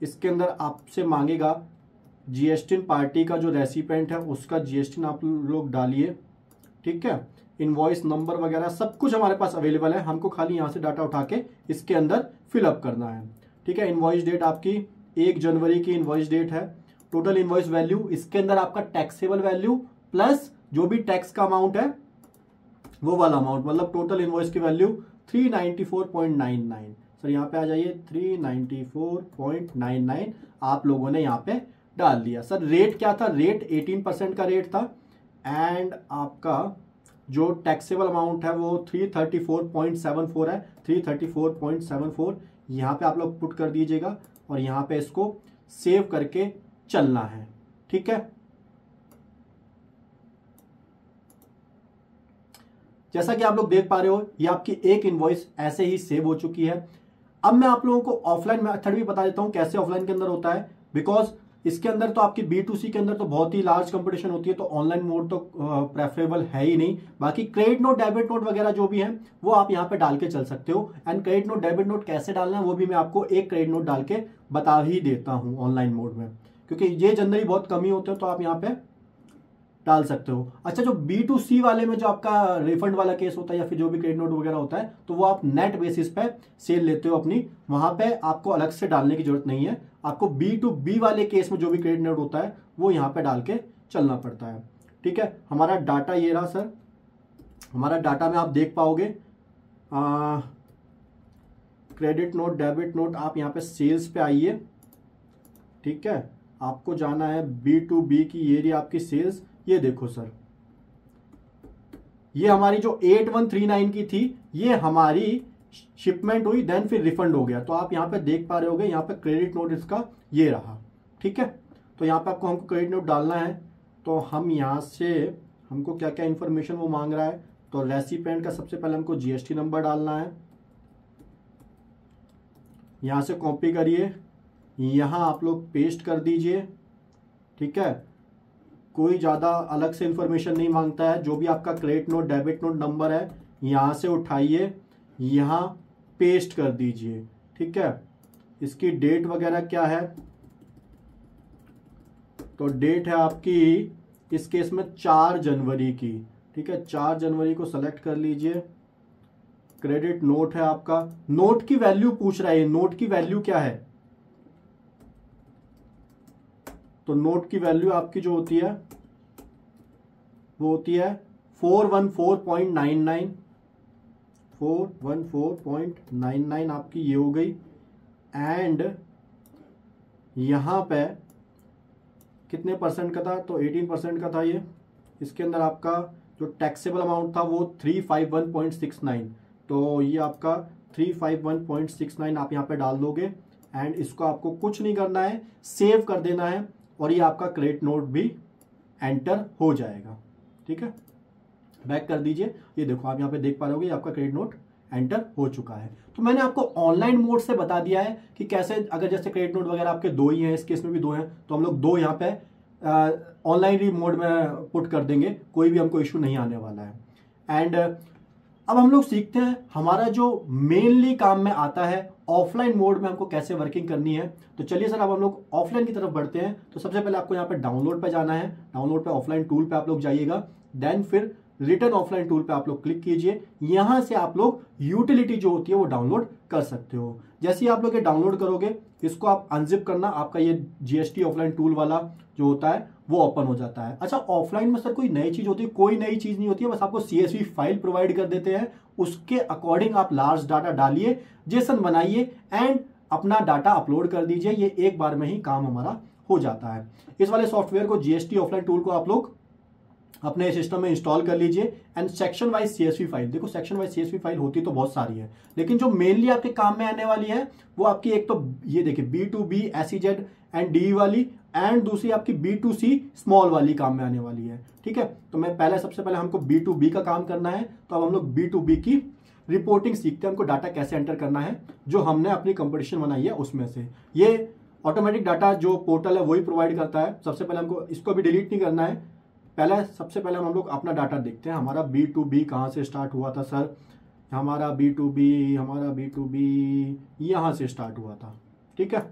इसके अंदर आपसे मांगेगा GST पार्टी का जो रेसिपेंट है उसका GST आप लोग डालिए, ठीक है। इनवॉइस नंबर वगैरह सब कुछ हमारे पास अवेलेबल है, हमको खाली यहाँ से डाटा उठा के इसके अंदर फिलअप करना है, ठीक है। इनवॉइस डेट आपकी 1 जनवरी की इनवॉइस डेट है। टोटल इनवॉइस वैल्यू इसके अंदर आपका टैक्सेबल वैल्यू प्लस जो भी टैक्स का अमाउंट है वो वाला अमाउंट, मतलब टोटल इनवॉइस की वैल्यू 394.99। सर यहाँ पे आ जाइए, 394.99 आप लोगों ने यहाँ पे डाल दिया। सर रेट क्या था, रेट 18% का रेट था एंड आपका जो टैक्सेबल अमाउंट है वो 334.74 है, 334.74 यहाँ पे आप लोग पुट कर दीजिएगा और यहाँ पे इसको सेव करके चलना है, ठीक है। जैसा कि आप लोग देख पा रहे हो ये आपकी एक इनवॉइस ऐसे ही सेव हो चुकी है। अब मैं आप लोगों को ऑफलाइन मेथड भी बता देता हूं कैसे ऑफलाइन के अंदर होता है, बिकॉज इसके अंदर तो आपकी B2C के अंदर तो बहुत ही लार्ज कंपटीशन होती है, तो ऑनलाइन मोड तो प्रेफरेबल है ही नहीं। बाकी क्रेडिट नोट, डेबिट नोट वगैरह जो भी है वो आप यहाँ पे डाल के चल सकते हो and credit note, debit note कैसे डालना है वो भी मैं आपको एक क्रेडिट नोट डाल के बता ही देता हूँ ऑनलाइन मोड में, क्योंकि ये जनरली बहुत कम ही होते हैं, तो आप यहाँ पे डाल सकते हो। अच्छा, जो B2C वाले में जो आपका रिफंड वाला केस होता है या फिर जो भी क्रेडिट नोट वगैरह होता है, तो वो आप नेट बेसिस पे सेल लेते हो अपनी, वहां पे आपको अलग से डालने की जरूरत नहीं है। आपको B2B वाले केस में जो भी क्रेडिट नोट होता है वो यहाँ पे डाल के चलना पड़ता है। ठीक है, हमारा डाटा ये रहा सर। हमारा डाटा में आप देख पाओगे क्रेडिट नोट, डेबिट नोट, आप यहाँ पे सेल्स पे आइए। ठीक है, आपको जाना है B2B की, ये रही आपकी सेल्स। ये देखो सर, ये हमारी जो 8139 की थी, ये हमारी शिपमेंट हुई, देन फिर रिफंड हो गया। तो आप यहाँ पे देख पा रहे होगे, यहाँ पे क्रेडिट नोट इसका ये रहा। ठीक है, तो यहाँ पे आपको हमको क्रेडिट नोट डालना है। तो हम यहाँ से, हमको क्या क्या इन्फॉर्मेशन वो मांग रहा है, तो रेसिपिएंट का सबसे पहले हमको GST नंबर डालना है। यहाँ से कॉपी करिए, यहाँ आप लोग पेस्ट कर दीजिए। ठीक है, कोई ज़्यादा अलग से इन्फॉर्मेशन नहीं मांगता है। जो भी आपका credit note, debit note number है, यहाँ से उठाइए, यहाँ पेस्ट कर दीजिए। ठीक है, इसकी डेट वगैरह क्या है, तो डेट है आपकी इस केस में 4 जनवरी की। ठीक है, 4 जनवरी को सेलेक्ट कर लीजिए। क्रेडिट नोट है आपका। नोट की वैल्यू पूछ रहा है, नोट की वैल्यू क्या है, तो नोट की वैल्यू आपकी जो होती है वो होती है 414.99। 414.99 आपकी ये हो गई। एंड यहां पे कितने परसेंट का था, तो 18% का था ये। इसके अंदर आपका जो टैक्सेबल अमाउंट था वो 351.69, तो ये आपका 351.69 आप यहाँ पे डाल दोगे। एंड इसको आपको कुछ नहीं करना है, सेव कर देना है, और ये आपका क्रेडिट नोट भी एंटर हो जाएगा। ठीक है, बैक कर दीजिए। ये देखो, आप यहाँ पे देख पा रहे होगे, आपका क्रेडिट नोट एंटर हो चुका है। तो मैंने आपको ऑनलाइन मोड से बता दिया है कि कैसे, अगर जैसे क्रेडिट नोट वगैरह आपके 2 ही हैं, इस केस में भी 2 हैं, तो हम लोग 2 यहाँ पे ऑनलाइन मोड में पुट कर देंगे, कोई भी हमको इशू नहीं आने वाला है। एंड अब हम लोग सीखते हैं हमारा जो मेनली काम में आता है ऑफलाइन मोड में हमको कैसे वर्किंग करनी है। तो चलिए सर, अब हम लोग ऑफलाइन की तरफ बढ़ते हैं। तो सबसे पहले आपको यहाँ पे डाउनलोड पे जाना है। डाउनलोड पे ऑफलाइन टूल पे आप लोग जाइएगा, देन फिर रिटर्न ऑफलाइन टूल पे आप लोग क्लिक कीजिए। यहां से आप लोग यूटिलिटी जो होती है वो डाउनलोड कर सकते हो। जैसे ही आप लोग ये डाउनलोड करोगे, इसको आप अनजिप करना, आपका ये GST ऑफलाइन टूल वाला जो होता है वो ओपन हो जाता है। अच्छा, ऑफलाइन में सर कोई नई चीज होती है? कोई नई चीज नहीं होती है, बस आपको CSV फाइल प्रोवाइड कर देते हैं, उसके अकॉर्डिंग आप लार्ज डाटा डालिए, जेसन बनाइए एंड अपना डाटा अपलोड कर दीजिए। ये एक बार में ही काम हमारा हो जाता है। इस वाले सॉफ्टवेयर को, GST ऑफलाइन टूल को आप लोग अपने सिस्टम में इंस्टॉल कर लीजिए। And section wise CSV file, देखो सेक्शन वाइज CSV फाइल होती तो बहुत सारी है, लेकिन जो मेनली आपके काम में आने वाली है वो आपकी एक तो ये देखिए B2B SEZ एंड DE वाली, एंड दूसरी आपकी B2C स्मॉल वाली काम में आने वाली है। ठीक है, तो मैं सबसे पहले हमको B2B का काम करना है, तो अब हम लोग B2B की रिपोर्टिंग सीखते हैं, हमको डाटा कैसे एंटर करना है, जो हमने अपनी कंपटीशन बनाई है उसमें से। ये ऑटोमेटिक डाटा जो पोर्टल है वही प्रोवाइड करता है। सबसे पहले हमको इसको भी डिलीट नहीं करना है, सबसे पहले हम लोग अपना डाटा देखते हैं। हमारा B2B कहाँ से स्टार्ट हुआ था सर? हमारा B2B यहाँ से स्टार्ट हुआ था। ठीक है,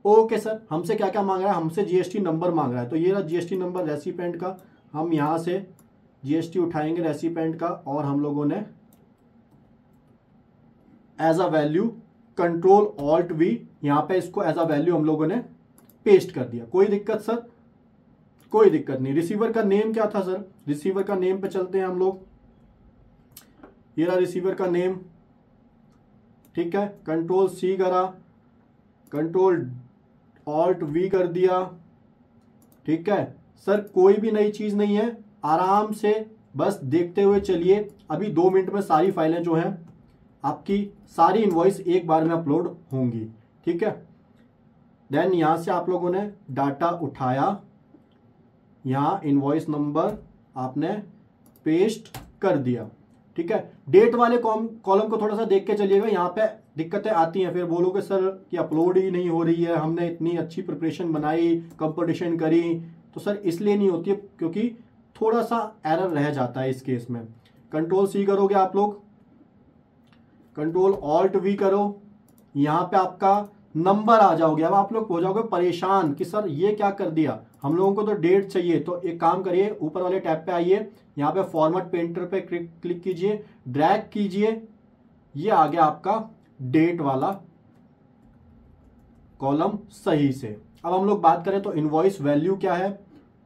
ओके सर, हमसे क्या क्या मांग रहा है? हमसे GST नंबर मांग रहा है, तो ये रहा GST नंबर रेसिपेंट का। हम यहाँ से GST उठाएंगे रेसिपेंट का, और हम लोगों ने एज अ वैल्यू Ctrl+Alt+V यहाँ पे इसको एज अ वैल्यू हम लोगों ने पेस्ट कर दिया। कोई दिक्कत सर? कोई दिक्कत नहीं। रिसीवर का नेम क्या था सर? रिसीवर का नेम पे चलते हैं हम लोग। ये रहा रिसीवर का नेम। ठीक है, Ctrl+C करा, Ctrl+Alt+V कर दिया। ठीक है सर, कोई भी नई चीज नहीं है, आराम से बस देखते हुए चलिए। अभी 2 मिनट में सारी फाइलें जो हैं आपकी, सारी इनवॉइस एक बार में अपलोड होंगी। ठीक है, देन यहां से आप लोगों ने डाटा उठाया, यहां इनवॉइस नंबर आपने पेस्ट कर दिया। ठीक है, डेट वाले कॉलम को थोड़ा सा देख के चलिएगा, यहाँ पे दिक्कतें आती हैं, फिर बोलोगे सर कि अपलोड ही नहीं हो रही है, हमने इतनी अच्छी प्रिपरेशन बनाई, कंपटीशन करी, तो सर इसलिए नहीं होती है क्योंकि थोड़ा सा एरर रह जाता है इस केस में। Ctrl+C करोगे आप लोग, Ctrl+Alt+V करो, यहाँ पे आपका नंबर आ जाओगे। अब आप लोग हो जाओगे परेशान कि सर ये क्या कर दिया, हम लोगों को तो डेट चाहिए। तो एक काम करिए, ऊपर वाले टैब पे आइए, यहाँ पे फॉर्मेट पेंटर पे क्लिक कीजिए, ड्रैग कीजिए, ये आ गया आपका डेट वाला कॉलम सही से। अब हम लोग बात करें तो इनवॉइस वैल्यू क्या है,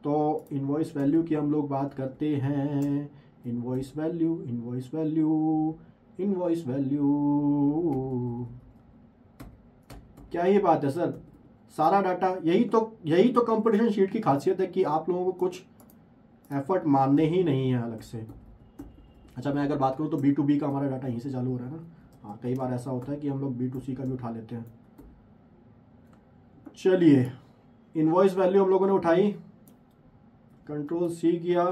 तो इनवॉइस वैल्यू की हम लोग बात करते हैं। Invoice value, invoice value, invoice value, क्या ये बात है सर? सारा डाटा, यही तो कंपटीशन शीट की खासियत है कि आप लोगों को कुछ एफर्ट मारने ही नहीं है अलग से। अच्छा, मैं अगर बात करूं तो B2B का हमारा डाटा यहीं से चालू हो रहा है ना। हाँ, कई बार ऐसा होता है कि हम लोग B2C का भी उठा लेते हैं। चलिए, इनवॉइस वैल्यू हम लोगों ने उठाई, कंट्रोल C किया,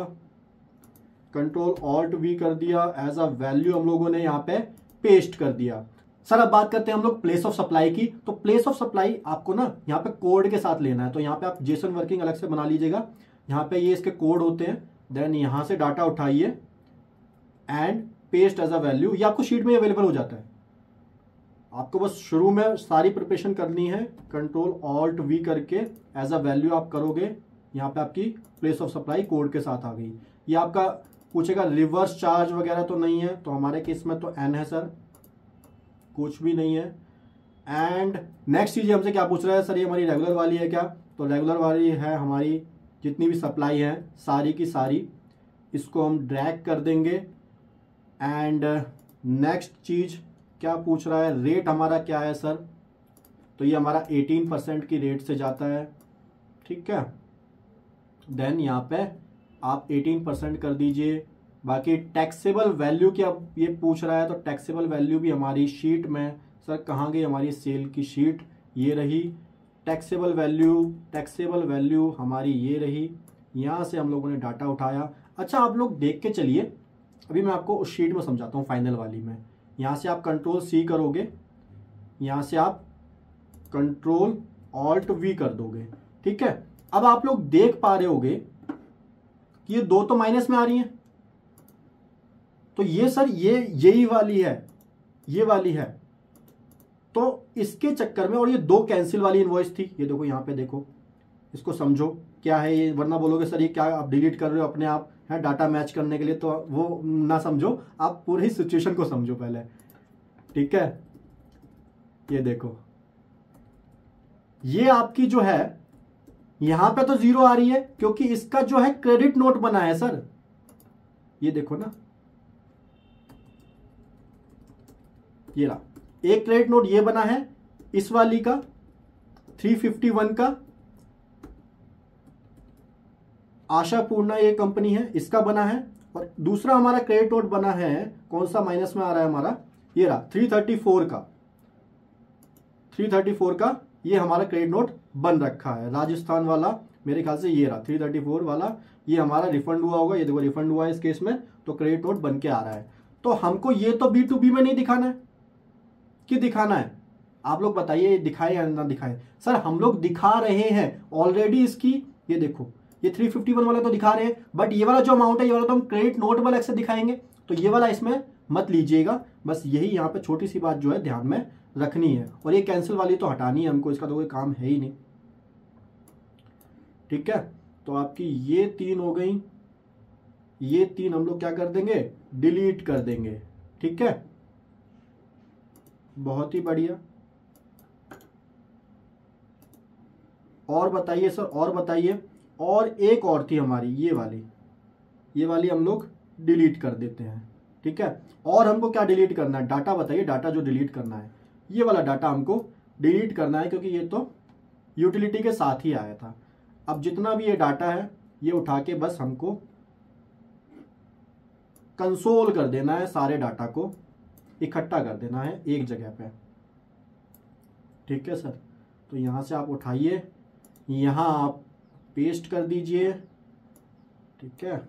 कंट्रोल ऑल्ट V कर दिया, एज अ वैल्यू हम लोगों ने यहाँ पे पेस्ट कर दिया। सर अब बात करते हैं हम लोग प्लेस ऑफ सप्लाई की। तो प्लेस ऑफ सप्लाई आपको ना यहाँ पे कोड के साथ लेना है, तो यहाँ पे आप जेसन वर्किंग अलग से बना लीजिएगा। यहाँ पे ये इसके कोड होते हैं, देन यहाँ से डाटा उठाइए and paste as a value. ये आपको शीट में अवेलेबल हो जाता है। आपको बस शुरू में सारी प्रिपरेशन करनी है, कंट्रोल ऑल्ट V करके एज अ वैल्यू आप करोगे। यहाँ पे आपकी प्लेस ऑफ सप्लाई कोड के साथ आ गई। ये आपका पूछेगा रिवर्स चार्ज वगैरह तो नहीं है, तो हमारे केस में तो N है सर, कुछ भी नहीं है। एंड नेक्स्ट चीज हमसे क्या पूछ रहा है, सर ये हमारी रेगुलर वाली है क्या? तो रेगुलर वाली है हमारी, जितनी भी सप्लाई है सारी की सारी, इसको हम ड्रैग कर देंगे। एंड नेक्स्ट चीज क्या पूछ रहा है, रेट हमारा क्या है सर? तो ये हमारा 18% की रेट से जाता है, ठीक है। देन यहाँ पे आप 18% कर दीजिए। बाकी टैक्सेबल वैल्यू क्या ये पूछ रहा है, तो टैक्सेबल वैल्यू भी हमारी शीट में, सर कहाँ गई हमारी सेल की शीट, ये रही टैक्सेबल वैल्यू। टैक्सेबल वैल्यू हमारी ये रही, यहाँ से हम लोगों ने डाटा उठाया। अच्छा, आप लोग देख के चलिए, अभी मैं आपको उस शीट में समझाता हूँ फाइनल वाली में। यहाँ से आप कंट्रोल C करोगे, यहाँ से आप कंट्रोल ऑल्ट V कर दोगे, ठीक है। अब आप लोग देख पा रहे होगे कि ये दो तो माइनस में आ रही हैं, तो ये सर यही वाली है, ये वाली है, तो इसके चक्कर में, और ये दो कैंसिल वाली इनवॉइस थी। ये देखो, यहाँ पे देखो, इसको समझो क्या है ये, वरना बोलोगे सर ये क्या आप डिलीट कर रहे हो अपने आप है डाटा मैच करने के लिए, तो वो ना समझो, आप पूरी सिचुएशन को समझो पहले, ठीक है। ये देखो, ये आपकी जो है यहां पे तो 0 आ रही है क्योंकि इसका जो है क्रेडिट नोट बना है सर, ये देखो ना, ये रहा एक क्रेडिट नोट ये बना है इस वाली का 351 का, आशापूर्णा ये कंपनी है, इसका बना है। और दूसरा हमारा क्रेडिट नोट बना है, कौन सा माइनस में आ रहा है हमारा, ये रहा 334 का, 334 का ये हमारा क्रेडिट नोट बन रखा है, राजस्थान वाला, मेरे ख्याल से ये रहा 334 वाला, ये हमारा रिफंड हुआ होगा। ये देखो रिफंड हुआ है इस केस में, तो क्रेडिट नोट बन के आ रहा है। तो हमको ये तो B2B में नहीं दिखाना है कि दिखाना है, आप लोग बताइए दिखाए या ना दिखाए। सर हम लोग दिखा रहे हैं ऑलरेडी इसकी, ये देखो ये 351 वाला तो दिखा रहे हैं, बट ये वाला जो अमाउंट है ये वाला तो हम क्रेडिट नोट वाला से दिखाएंगे, तो ये वाला इसमें मत लीजिएगा। बस यही यहाँ पे छोटी सी बात जो है ध्यान में रखनी है, और ये कैंसिल वाली तो हटानी है हमको, इसका तो कोई काम है ही नहीं, ठीक है। तो आपकी ये 3 हो गई, ये 3 हम लोग क्या कर देंगे, डिलीट कर देंगे, ठीक है। बहुत ही बढ़िया। और बताइए सर, और बताइए। और एक और थी हमारी ये वाली हम लोग डिलीट कर देते हैं, ठीक है। और हमको क्या डिलीट करना है, डाटा बताइए, डाटा जो डिलीट करना है, ये वाला डाटा हमको डिलीट करना है क्योंकि ये तो यूटिलिटी के साथ ही आया था। अब जितना भी ये डाटा है ये उठा के बस हमको कंसोल कर देना है, सारे डाटा को इकट्ठा कर देना है एक जगह पे, ठीक है सर। तो यहां से आप उठाइए, यहां आप पेस्ट कर दीजिए, ठीक है।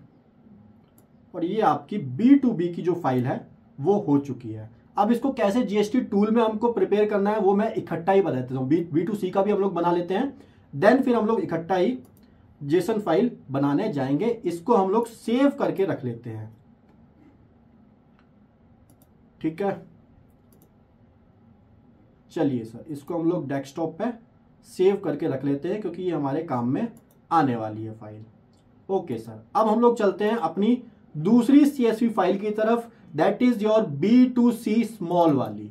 और ये आपकी B2B की जो फाइल है वो हो चुकी है। अब इसको कैसे GST टूल में हमको प्रिपेयर करना है वो मैं इकट्ठा ही बता देता हूँ। B2C का भी हम लोग बना लेते हैं, देन फिर हम लोग इकट्ठा ही जेसन फाइल बनाने जाएंगे। इसको हम लोग सेव करके रख लेते हैं, ठीक है। चलिए सर, इसको हम लोग डेस्कटॉप पे सेव करके रख लेते हैं क्योंकि ये हमारे काम में आने वाली है फाइल। ओके सर, अब हम लोग चलते हैं अपनी दूसरी CSV फाइल की तरफ, that is your B2C small वाली।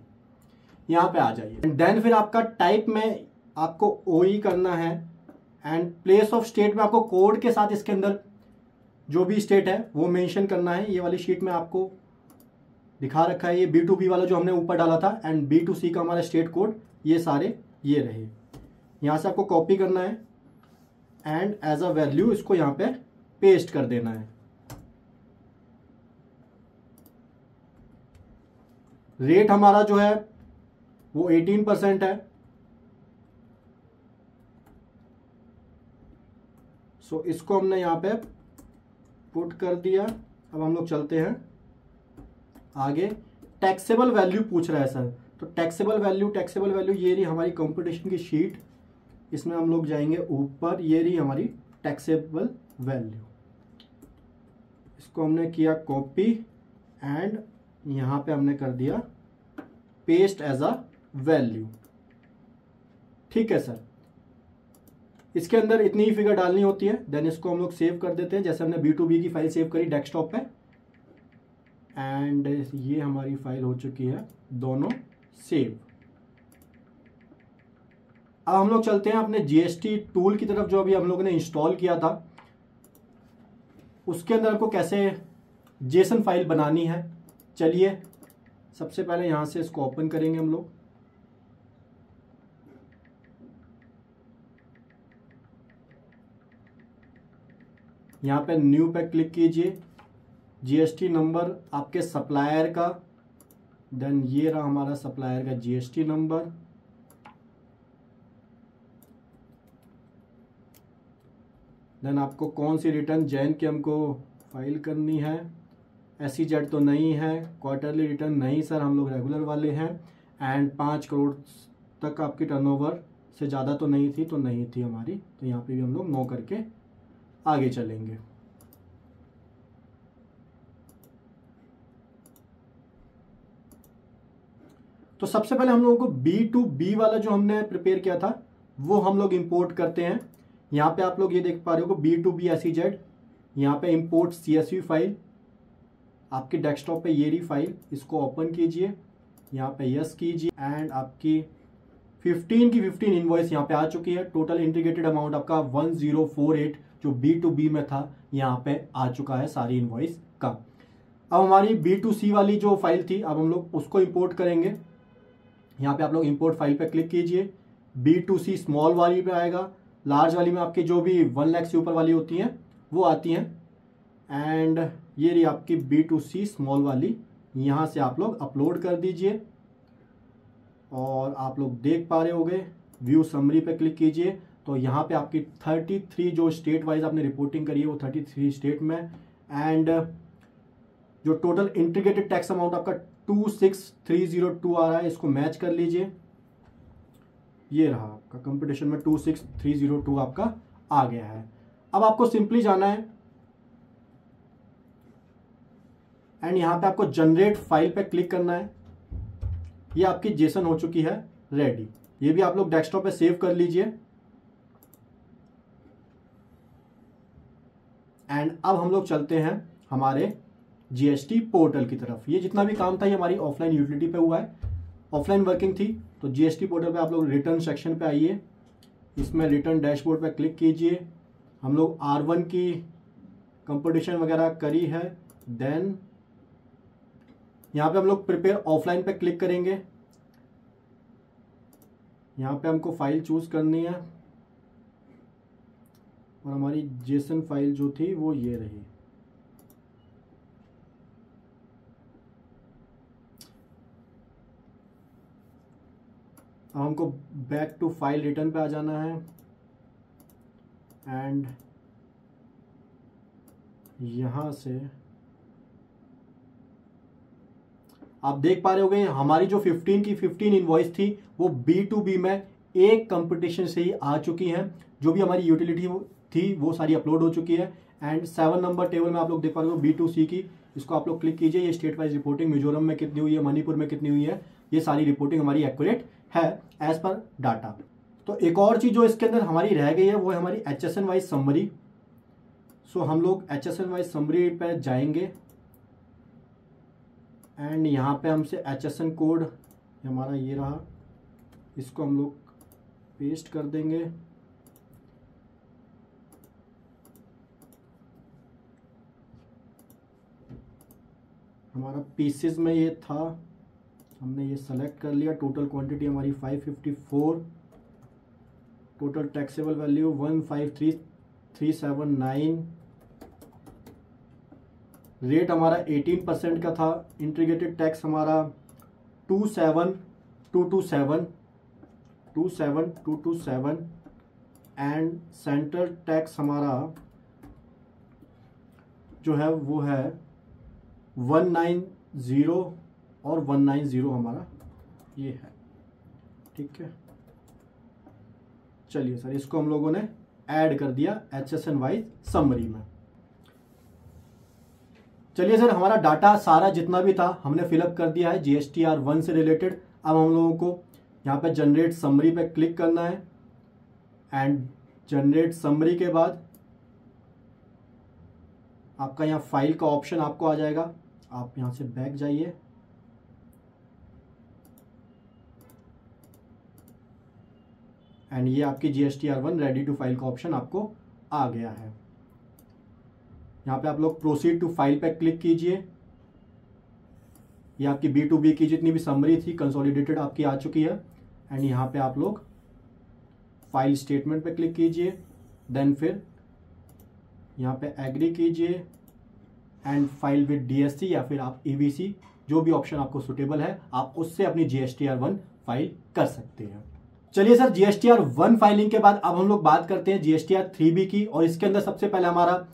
यहां पे आ जाइए, देन फिर आपका टाइप में आपको OE करना है, एंड प्लेस ऑफ स्टेट में आपको कोड के साथ इसके अंदर जो भी स्टेट है वो मेंशन करना है। ये वाली शीट में आपको दिखा रखा है, ये B2B वाला जो हमने ऊपर डाला था, एंड B2C का हमारा स्टेट कोड ये सारे ये रहे। यहाँ से आपको कॉपी करना है एंड एज अ वैल्यू इसको यहाँ पे पेस्ट कर देना है। रेट हमारा जो है वो 18% है। सो इसको हमने यहाँ पे पुट कर दिया। अब हम लोग चलते हैं आगे। टैक्सेबल वैल्यू पूछ रहा है सर, तो टैक्सेबल वैल्यू ये रही हमारी कंपटीशन की शीट, इसमें हम लोग जाएंगे ऊपर, ये रही हमारी टैक्सेबल वैल्यू। इसको हमने किया कॉपी एंड यहाँ पे हमने कर दिया पेस्ट एज अ वैल्यू। ठीक है सर, इसके अंदर इतनी ही फिगर डालनी होती है। देन इसको हम लोग सेव कर देते हैं, जैसे हमने B2B की फाइल सेव करी डेस्कटॉप पे, एंड ये हमारी फाइल हो चुकी है दोनों सेव। अब हम लोग चलते हैं अपने GST टूल की तरफ, जो अभी हम लोगों ने इंस्टॉल किया था। उसके अंदर आपको कैसे जेसन फाइल बनानी है, चलिए सबसे पहले यहां से इसको ओपन करेंगे हम लोग। यहाँ पे न्यू पे क्लिक कीजिए, GST नंबर आपके सप्लायर का, देन ये रहा हमारा सप्लायर का GST नंबर, देन आपको कौन सी रिटर्न जैन की हमको फाइल करनी है। SEZ तो नहीं है, क्वार्टरली रिटर्न नहीं सर, हम लोग रेगुलर वाले हैं, एंड 5 करोड़ तक आपकी टर्नओवर से ज़्यादा तो नहीं थी, तो नहीं थी हमारी, तो यहाँ पे भी हम लोग नो करके आगे चलेंगे। तो सबसे पहले हम लोगों को B2B वाला जो हमने प्रिपेयर किया था वो हम लोग इंपोर्ट करते हैं। यहाँ पे आप लोग ये देख पा रहे हो B2B SEZ, यहाँ पे इंपोर्ट CSV फाइल आपके डेस्कटॉप पे ये रही फाइल, इसको ओपन कीजिए, यहाँ पे यस कीजिए, एंड आपकी 15 की 15 इनवॉइस यहाँ पे आ चुकी है। टोटल इंटीग्रेटेड अमाउंट आपका 1048 जो B2B में था यहाँ पे आ चुका है सारी इनवॉइस का। अब हमारी B2C वाली जो फाइल थी, अब हम लोग उसको इंपोर्ट करेंगे। यहाँ पे आप लोग इंपोर्ट फाइल पे क्लिक कीजिए, B2C स्मॉल वाली पे आएगा, लार्ज वाली में आपकी जो भी 1 लाख से ऊपर वाली होती हैं वो आती हैं, एंड ये रही आपकी B2C स्मॉल वाली, यहाँ से आप लोग अपलोड कर दीजिए। और आप लोग देख पा रहे होंगे व्यू समरी पे क्लिक कीजिए, तो यहाँ पे आपकी 33 जो स्टेट वाइज आपने रिपोर्टिंग करी है वो 33 स्टेट में, एंड जो टोटल इंटीग्रेटेड टैक्स अमाउंट आपका 26302 आ रहा है, इसको मैच कर लीजिए। ये रहा आपका कंपटीशन में 26302 आपका आ गया है। अब आपको सिंपली जाना है एंड यहाँ पे आपको जनरेट फाइल पे क्लिक करना है। ये आपकी जेसन हो चुकी है रेडी, ये भी आप लोग डेस्कटॉप पे सेव कर लीजिए। एंड अब हम लोग चलते हैं हमारे GST पोर्टल की तरफ। ये जितना भी काम था ये हमारी ऑफलाइन यूटिलिटी पे हुआ है, ऑफलाइन वर्किंग थी। तो GST पोर्टल पे आप लोग रिटर्न सेक्शन पे आइए, इसमें रिटर्न डैशबोर्ड पे क्लिक कीजिए। हम लोग R1 की कंपटीशन वगैरह करी है, देन यहाँ पे हम लोग प्रिपेयर ऑफलाइन पे क्लिक करेंगे। यहाँ पे हमको फाइल चूज करनी है और हमारी जेसन फाइल जो थी वो ये रही। अब हमको बैक टू फाइल रिटर्न पे आ जाना है, एंड यहां से आप देख पा रहे होंगे हमारी जो 15 की 15 इनवॉइस थी वो B2B में एक कंपटीशन से ही आ चुकी हैं। जो भी हमारी यूटिलिटी थी वो सारी अपलोड हो चुकी है। एंड 7 नंबर टेबल में आप लोग देख पा रहे हो B2C की, इसको आप लोग क्लिक कीजिए। ये स्टेट वाइज रिपोर्टिंग मिजोरम में कितनी हुई है, मणिपुर में कितनी हुई है, ये सारी रिपोर्टिंग हमारी एक्यूरेट है एज पर डाटा। तो एक और चीज जो इसके अंदर हमारी रह गई है वो है हमारी HSN वाइज समरी। सो हम लोग HSN वाइज समरी पे जाएंगे एंड यहाँ पे हमसे HSN कोड हमारा ये रहा, इसको हम लोग पेस्ट कर देंगे। हमारा पीसेस में ये था, हमने ये सेलेक्ट कर लिया। टोटल क्वांटिटी हमारी 554, टोटल टैक्सेबल वैल्यू 153379, रेट हमारा 18% का था। इंटीग्रेटेड टैक्स हमारा 27227 एंड सेंट्रल टैक्स हमारा जो है वो है 190 और 190 हमारा ये है। ठीक है, चलिए सर इसको हम लोगों ने ऐड कर दिया HSN वाइज समरी में। चलिए सर हमारा डाटा सारा जितना भी था हमने फिलअप कर दिया है GSTR 1 से रिलेटेड। अब हम लोगों को यहाँ पे जनरेट समरी पे क्लिक करना है एंड जनरेट समरी के बाद आपका यहाँ फाइल का ऑप्शन आपको आ जाएगा। आप यहाँ से बैक जाइए एंड ये आपकी GSTR 1 रेडी टू फाइल का ऑप्शन आपको आ गया है। यहाँ पे आप लोग प्रोसीड टू फाइल पे क्लिक कीजिए। ये आपकी B2B की जितनी भी समरी थी कंसोलिडेटेड आपकी आ चुकी है एंड यहाँ पे आप लोग फाइल स्टेटमेंट पे क्लिक कीजिए। देन फिर यहाँ पे एग्री कीजिए एंड फाइल विद DSC या फिर आप EVC जो भी ऑप्शन आपको सुटेबल है आप उससे अपनी GSTR 1 फाइल कर सकते हैं। चलिए सर GSTR 1 फाइलिंग के बाद अब हम लोग बात करते हैं GSTR 3B की। और इसके अंदर सबसे पहले हमारा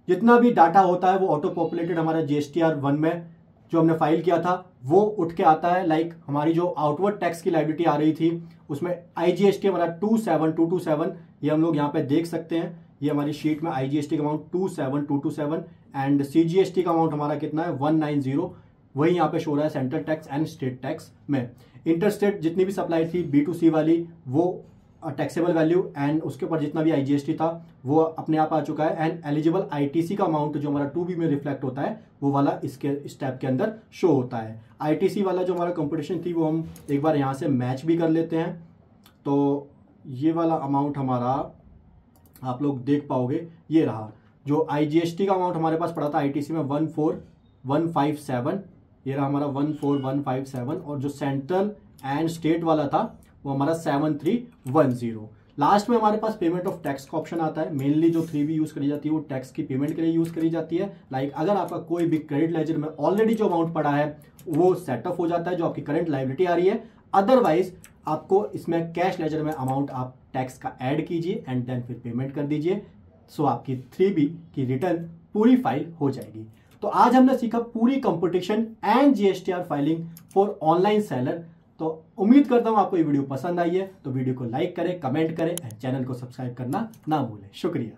जितना भी डाटा होता है वो ऑटो पॉपुलेटेड हमारा GSTR 1 में जो हमने फाइल किया था वो उठ के आता है। लाइक हमारी जो आउटवर्ड टैक्स की लायबिलिटी आ रही थी उसमें IGST हमारा 27227 ये हम लोग यहाँ पे देख सकते हैं। ये हमारी शीट में IGST का अमाउंट 27227 एंड CGST का अमाउंट हमारा कितना है 190, वही यहाँ पे शो रहा है central tax and state tax में। इंटरस्टेट जितनी भी सप्लाई थी B2C वाली वो टैक्सेबल वैल्यू एंड उसके ऊपर जितना भी IGST था वो अपने आप आ चुका है एंड एलिजिबल ITC का अमाउंट जो हमारा 2B में रिफ्लेक्ट होता है वो वाला इसके स्टेप के अंदर शो होता है। ITC वाला जो हमारा कंपटीशन थी वो हम एक बार यहाँ से मैच भी कर लेते हैं। तो ये वाला अमाउंट हमारा आप लोग देख पाओगे ये रहा। जो IGST का अमाउंट हमारे पास पड़ा था ITC में 14157, ये रहा हमारा 14157 और जो सेंट्रल एंड स्टेट वाला था वो हमारा 7310। लास्ट में हमारे पास पेमेंट ऑफ टैक्स का ऑप्शन आता है। मेनली जो 3B यूज करी जाती है वो टैक्स की पेमेंट के लिए यूज करी जाती है। लाइक अगर आपका कोई भी क्रेडिट लेजर में ऑलरेडी जो अमाउंट पड़ा है वो सेटअप हो जाता है जो आपकी करंट लायबिलिटी आ रही है। अदरवाइज आपको इसमें कैश लेजर में अमाउंट आप टैक्स का ऐड कीजिए एंड देन फिर पेमेंट कर दीजिए। सो आपकी 3B की रिटर्न पूरी फाइल हो जाएगी। तो आज हमने सीखा पूरी competition and GSTR filing for online seller. तो उम्मीद करता हूं आपको ये वीडियो पसंद आई है। तो वीडियो को लाइक करें, कमेंट करें एंड चैनल को सब्सक्राइब करना ना भूलें। शुक्रिया।